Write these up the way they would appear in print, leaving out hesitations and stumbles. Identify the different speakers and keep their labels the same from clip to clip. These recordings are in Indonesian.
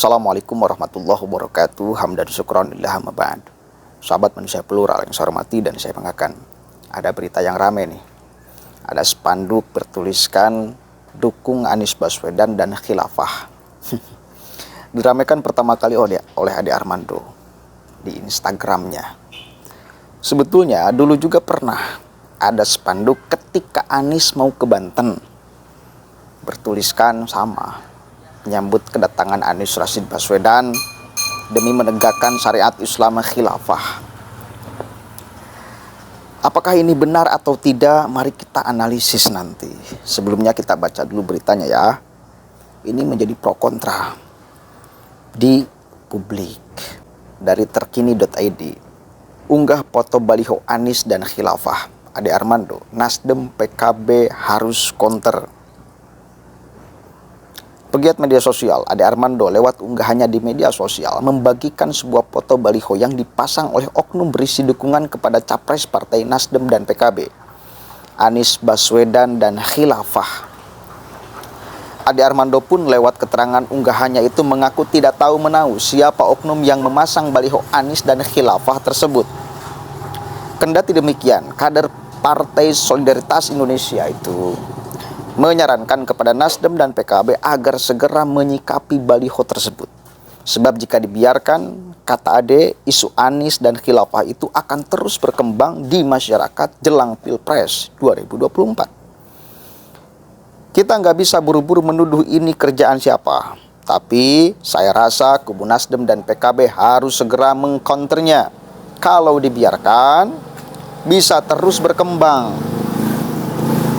Speaker 1: Assalamualaikum warahmatullahi wabarakatuh. Hamdan syukron lillah amma ba'd. Sahabat manusia plural yang saya hormati dan saya banggakan, ada berita yang rame nih. Ada spanduk bertuliskan dukung Anies Baswedan dan khilafah. Diramaikan pertama kali oleh Ade Armando di Instagramnya. Sebetulnya dulu juga pernah ada spanduk ketika Anies mau ke Banten, bertuliskan sama, menyambut kedatangan Anies Rashid Baswedan demi menegakkan syariat Islam khilafah. Apakah ini benar atau tidak? Mari kita analisis nanti. Sebelumnya kita baca dulu beritanya ya. Ini menjadi pro kontra di publik. Dari terkini.id, unggah foto baliho Anies dan khilafah. Ade Armando, Nasdem PKB harus counter. Pegiat media sosial Ade Armando lewat unggahannya di media sosial membagikan sebuah foto baliho yang dipasang oleh oknum berisi dukungan kepada capres partai Nasdem dan PKB, Anies Baswedan dan khilafah. Ade Armando pun lewat keterangan unggahannya itu mengaku tidak tahu menahu siapa oknum yang memasang baliho Anies dan khilafah tersebut. Kendati demikian, kader Partai Solidaritas Indonesia itu menyarankan kepada Nasdem dan PKB agar segera menyikapi baliho tersebut. Sebab jika dibiarkan, kata Ade, isu Anies dan khilafah itu akan terus berkembang di masyarakat jelang Pilpres 2024. Kita nggak bisa buru-buru menuduh ini kerjaan siapa. Tapi saya rasa kubu Nasdem dan PKB harus segera mengcounternya. Kalau dibiarkan, bisa terus berkembang.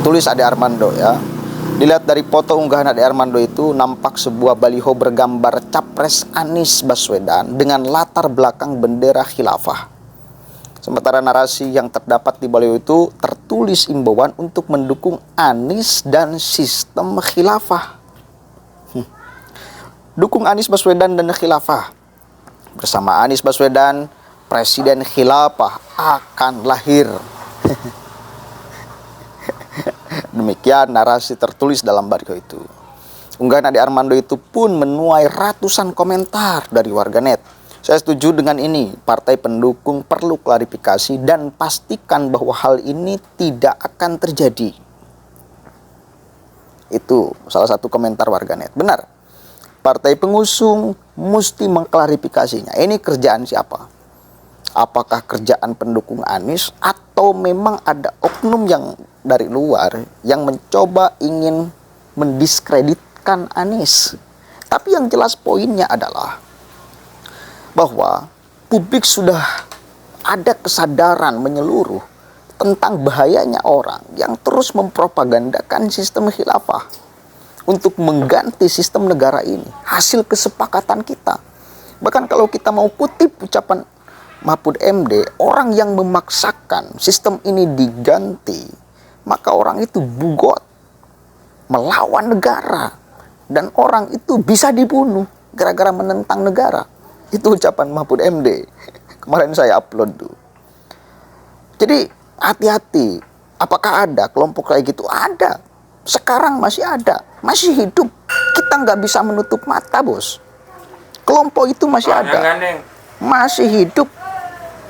Speaker 1: Tulis Ade Armando ya. Dilihat dari foto unggahan Ade Armando itu, nampak sebuah baliho bergambar capres Anies Baswedan dengan latar belakang bendera khilafah. Sementara narasi yang terdapat di baliho itu tertulis imbauan untuk mendukung Anies dan sistem khilafah. Dukung Anies Baswedan dan khilafah. Bersama Anies Baswedan, presiden khilafah akan lahir. Demikian narasi tertulis dalam baliho itu. Unggahan Ade Armando itu pun menuai ratusan komentar dari warganet. Saya setuju dengan ini. Partai pendukung perlu klarifikasi dan pastikan bahwa hal ini tidak akan terjadi. Itu salah satu komentar warganet. Benar. Partai pengusung mesti mengklarifikasinya. Ini kerjaan siapa? Apakah kerjaan pendukung Anies atau memang ada oknum yang dari luar yang mencoba ingin mendiskreditkan Anies? Tapi yang jelas poinnya adalah bahwa publik sudah ada kesadaran menyeluruh tentang bahayanya orang yang terus mempropagandakan sistem khilafah untuk mengganti sistem negara ini. Hasil kesepakatan kita. Bahkan kalau kita mau kutip ucapan Mahfud MD, orang yang memaksakan sistem ini diganti, maka orang itu bugot, melawan negara, dan orang itu bisa dibunuh gara-gara menentang negara. Itu ucapan Mahfud MD. Kemarin saya upload tuh. Jadi hati-hati. Apakah ada kelompok kayak gitu? Ada. Sekarang masih ada, masih hidup. Kita nggak bisa menutup mata, bos. Kelompok itu masih ada, masih hidup.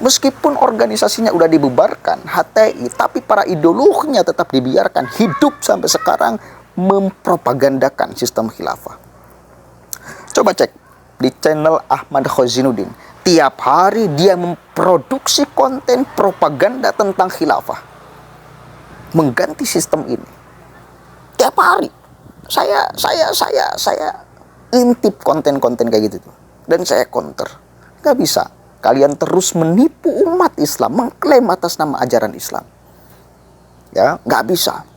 Speaker 1: Meskipun organisasinya udah dibubarkan, HTI, tapi para ideolognya tetap dibiarkan hidup sampai sekarang mempropagandakan sistem khilafah. Coba cek di channel Ahmad Khozinuddin. Tiap hari dia memproduksi konten propaganda tentang khilafah, mengganti sistem ini. Tiap hari saya intip konten-konten kayak gitu tuh, dan saya counter. Gak bisa. Kalian terus menipu umat Islam, mengklaim atas nama ajaran Islam. Ya, nggak bisa.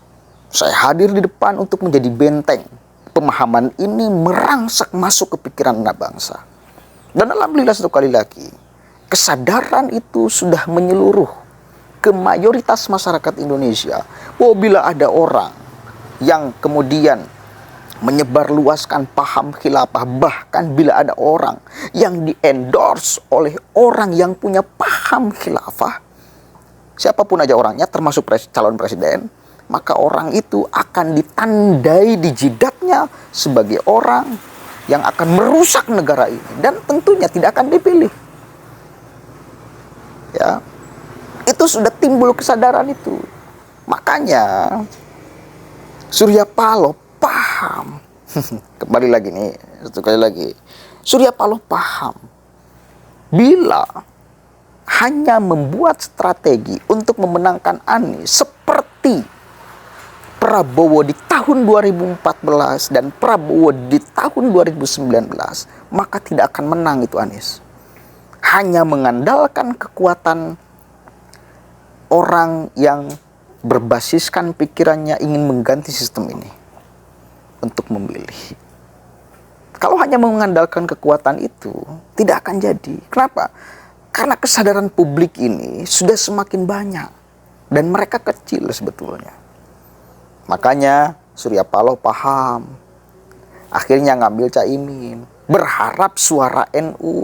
Speaker 1: Saya hadir di depan untuk menjadi benteng. Pemahaman ini merangsek masuk ke pikiran anak bangsa. Dan alhamdulillah satu kali lagi, kesadaran itu sudah menyeluruh ke mayoritas masyarakat Indonesia. Bahwa bila ada orang yang kemudian menyebarluaskan paham khilafah, bahkan bila ada orang yang di-endorse oleh orang yang punya paham khilafah, siapapun aja orangnya, termasuk calon presiden, maka orang itu akan ditandai di jidatnya sebagai orang yang akan merusak negara ini dan tentunya tidak akan dipilih. Ya, itu sudah timbul kesadaran itu. Makanya Surya Paloh paham. Kembali lagi nih, sekali lagi. Surya Paloh paham bila hanya membuat strategi untuk memenangkan Anies seperti Prabowo di tahun 2014 dan Prabowo di tahun 2019, maka tidak akan menang itu Anies. Hanya mengandalkan kekuatan orang yang berbasiskan pikirannya ingin mengganti sistem ini untuk memilih. Kalau hanya mengandalkan kekuatan itu, tidak akan jadi. Kenapa? Karena kesadaran publik ini sudah semakin banyak dan mereka kecil sebetulnya. Makanya Surya Paloh paham. Akhirnya ngambil Caimin, berharap suara NU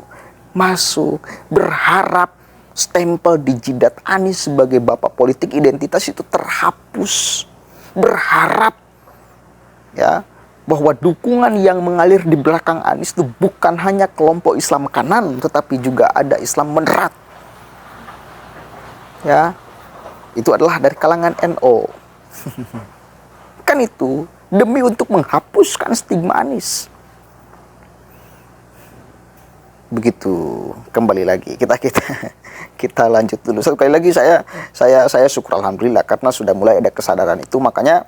Speaker 1: masuk, berharap stempel di jidat Anies sebagai bapak politik identitas itu terhapus, berharap ya bahwa dukungan yang mengalir di belakang Anies itu bukan hanya kelompok Islam kanan, tetapi juga ada Islam moderat. Ya, itu adalah dari kalangan NU. Kan itu demi untuk menghapuskan stigma Anies. Begitu. Kembali lagi kita lanjut dulu. Sekali lagi saya syukur alhamdulillah karena sudah mulai ada kesadaran itu. Makanya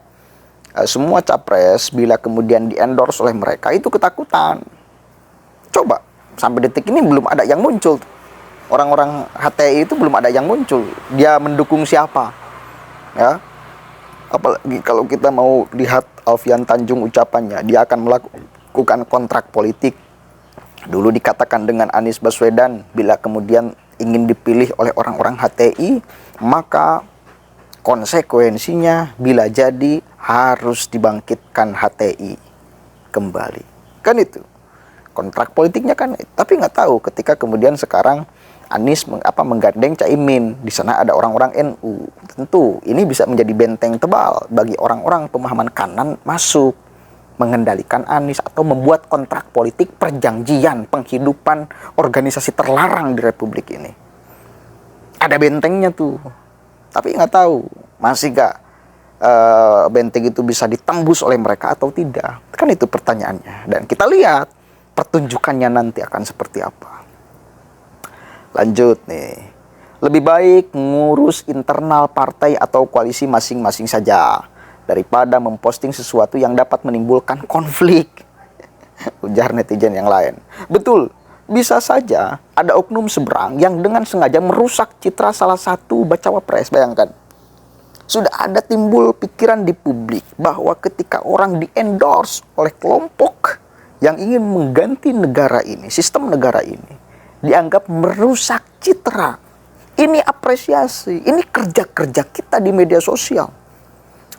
Speaker 1: semua capres bila kemudian di-endorse oleh mereka itu ketakutan. Coba sampai detik ini belum ada yang muncul. Orang-orang HTI itu belum ada yang muncul. Dia mendukung siapa? Ya. Apalagi kalau kita mau lihat Alfian Tanjung ucapannya, dia akan melakukan kontrak politik. Dulu dikatakan dengan Anies Baswedan, bila kemudian ingin dipilih oleh orang-orang HTI, maka konsekuensinya bila jadi harus dibangkitkan HTI kembali. Kan itu kontrak politiknya kan. Tapi nggak tahu ketika kemudian sekarang Anies menggandeng Caimin, di sana ada orang-orang NU. Tentu ini bisa menjadi benteng tebal bagi orang-orang pemahaman kanan masuk mengendalikan Anies atau membuat kontrak politik perjanjian penghidupan organisasi terlarang di Republik ini. Ada bentengnya tuh. Tapi nggak tahu masih nggak benteng itu bisa ditembus oleh mereka atau tidak. Kan itu pertanyaannya. Dan kita lihat pertunjukannya nanti akan seperti apa. Lanjut nih. Lebih baik ngurus internal partai atau koalisi masing-masing saja daripada memposting sesuatu yang dapat menimbulkan konflik. Ujar netizen yang lain. Betul, bisa saja ada oknum seberang yang dengan sengaja merusak citra salah satu bacawa pres. Bayangkan, sudah ada timbul pikiran di publik bahwa ketika orang di-endorse oleh kelompok yang ingin mengganti negara ini, sistem negara ini, dianggap merusak citra. Ini apresiasi, ini kerja-kerja kita di media sosial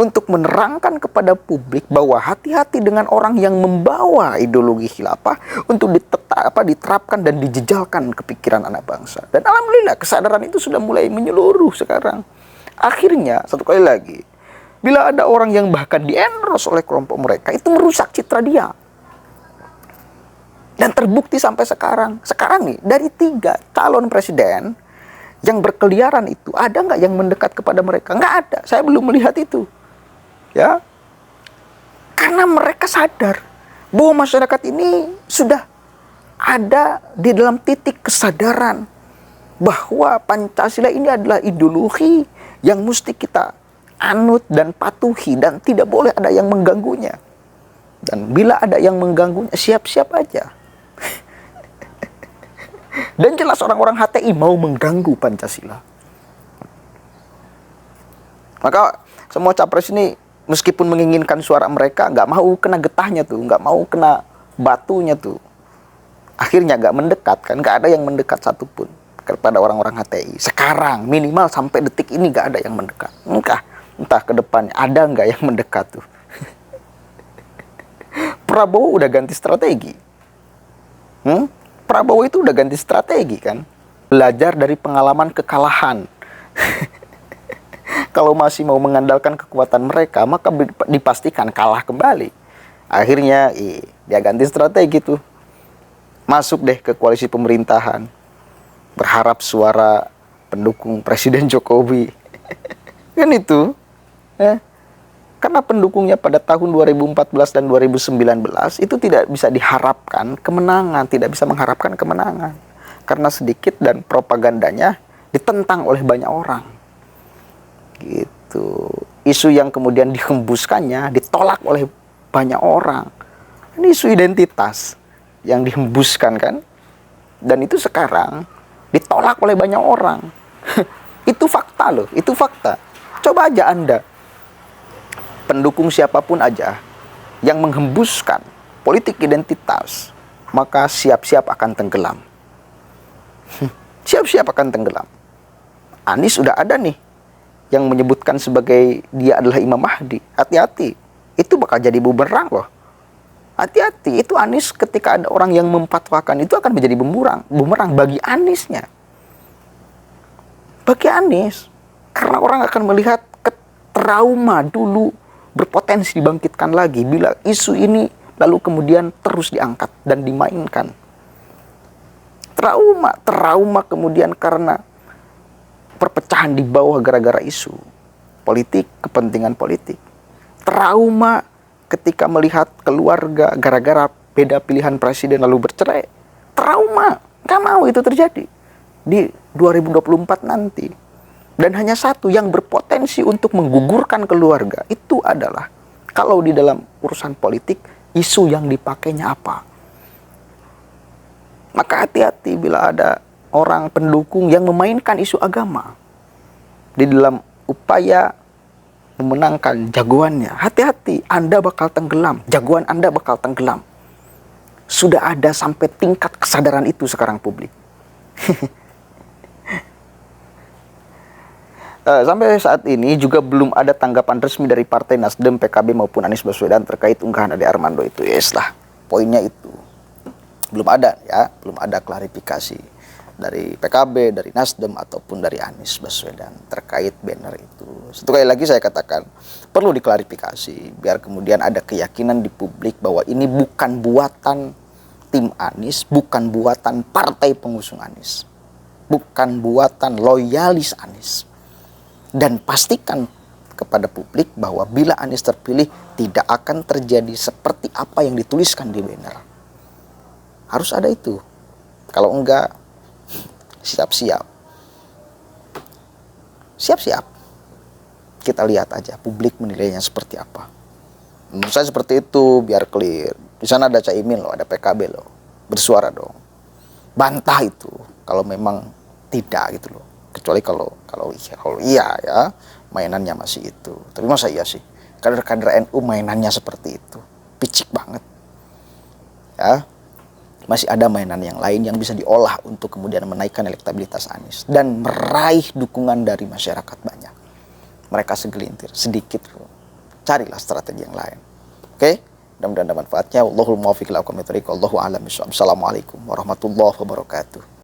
Speaker 1: untuk menerangkan kepada publik bahwa hati-hati dengan orang yang membawa ideologi khilafah untuk diterapkan dan dijejalkan kepikiran anak bangsa. Dan alhamdulillah kesadaran itu sudah mulai menyeluruh sekarang. Akhirnya, satu kali lagi, bila ada orang yang bahkan di-endorse oleh kelompok mereka, itu merusak citra dia. Dan terbukti sampai sekarang. Sekarang nih, dari 3 calon presiden yang berkeliaran itu, ada nggak yang mendekat kepada mereka? Nggak ada, saya belum melihat itu. Ya, karena mereka sadar bahwa masyarakat ini sudah ada di dalam titik kesadaran bahwa Pancasila ini adalah ideologi yang mesti kita anut dan patuhi dan tidak boleh ada yang mengganggunya. Dan bila ada yang mengganggunya, siap-siap aja. Dan jelas orang-orang HTI mau mengganggu Pancasila. Maka semua capres ini meskipun menginginkan suara mereka, nggak mau kena getahnya tuh, nggak mau kena batunya tuh. Akhirnya nggak mendekat, kan nggak ada yang mendekat satupun kepada orang-orang HTI. Sekarang minimal sampai detik ini nggak ada yang mendekat. Entah ke depannya ada nggak yang mendekat tuh. Prabowo udah ganti strategi. Prabowo itu udah ganti strategi kan. Belajar dari pengalaman kekalahan. Kalau masih mau mengandalkan kekuatan mereka, maka dipastikan kalah kembali. Akhirnya Dia ganti strategi tuh. Masuk deh ke koalisi pemerintahan. Berharap suara pendukung Presiden Jokowi. Kan itu. Ya. Karena pendukungnya pada tahun 2014 dan 2019 itu tidak bisa diharapkan kemenangan, tidak bisa mengharapkan kemenangan. Karena sedikit dan propagandanya ditentang oleh banyak orang. Gitu. Isu yang kemudian dihembuskannya ditolak oleh banyak orang. Ini isu identitas yang dihembuskan kan. Dan itu sekarang ditolak oleh banyak orang. Itu fakta loh, itu fakta. Coba aja Anda, pendukung siapapun aja yang menghembuskan politik identitas, maka siap-siap akan tenggelam. Siap-siap akan tenggelam. Anies sudah ada nih yang menyebutkan sebagai dia adalah Imam Mahdi. Hati-hati, itu bakal jadi bumerang loh. Hati-hati, itu Anies ketika ada orang yang memfatwakan itu akan menjadi bumerang bagi Aniesnya. Bagi Anies. Karena orang akan melihat trauma dulu berpotensi dibangkitkan lagi bila isu ini lalu kemudian terus diangkat dan dimainkan. Trauma kemudian karena perpecahan di bawah gara-gara isu politik, kepentingan politik. Trauma ketika melihat keluarga gara-gara beda pilihan presiden lalu bercerai. Trauma, gak mau itu terjadi di 2024 nanti. Dan hanya satu yang berpotensi untuk menggugurkan keluarga itu adalah kalau di dalam urusan politik isu yang dipakainya apa. Maka hati-hati bila ada orang pendukung yang memainkan isu agama di dalam upaya memenangkan jagoannya. Hati-hati, Anda bakal tenggelam, jagoan Anda bakal tenggelam. Sudah ada sampai tingkat kesadaran itu sekarang publik. Sampai saat ini juga belum ada tanggapan resmi dari Partai Nasdem, PKB maupun Anies Baswedan terkait unggahan Ade Armando itu. Yes lah, poinnya itu. Belum ada ya, belum ada klarifikasi dari PKB, dari Nasdem ataupun dari Anies Baswedan terkait banner itu. Satu kali lagi saya katakan, perlu diklarifikasi biar kemudian ada keyakinan di publik bahwa ini bukan buatan tim Anies, bukan buatan partai pengusung Anies, bukan buatan loyalis Anies. Dan pastikan kepada publik bahwa bila Anies terpilih tidak akan terjadi seperti apa yang dituliskan di banner. Harus ada itu. Kalau enggak, siap-siap. Siap-siap. Kita lihat aja publik menilainya seperti apa. Menurut saya seperti itu biar clear. Di sana ada Caimin loh, ada PKB loh. Bersuara dong. Bantah itu kalau memang tidak gitu loh. Kecuali kalau iya ya mainannya masih itu. Tapi masa iya sih kader-kader NU mainannya seperti itu, picik banget ya. Masih ada mainan yang lain yang bisa diolah untuk kemudian menaikkan elektabilitas Anies dan meraih dukungan dari masyarakat banyak. Mereka segelintir sedikit loh. Carilah strategi yang lain. Oke, mudah-mudahan ada manfaatnya. Wallahul muwaffiq ila aqwamit thoriq. Wallahu a'lam bishawab. Assalamualaikum warahmatullahi wabarakatuh.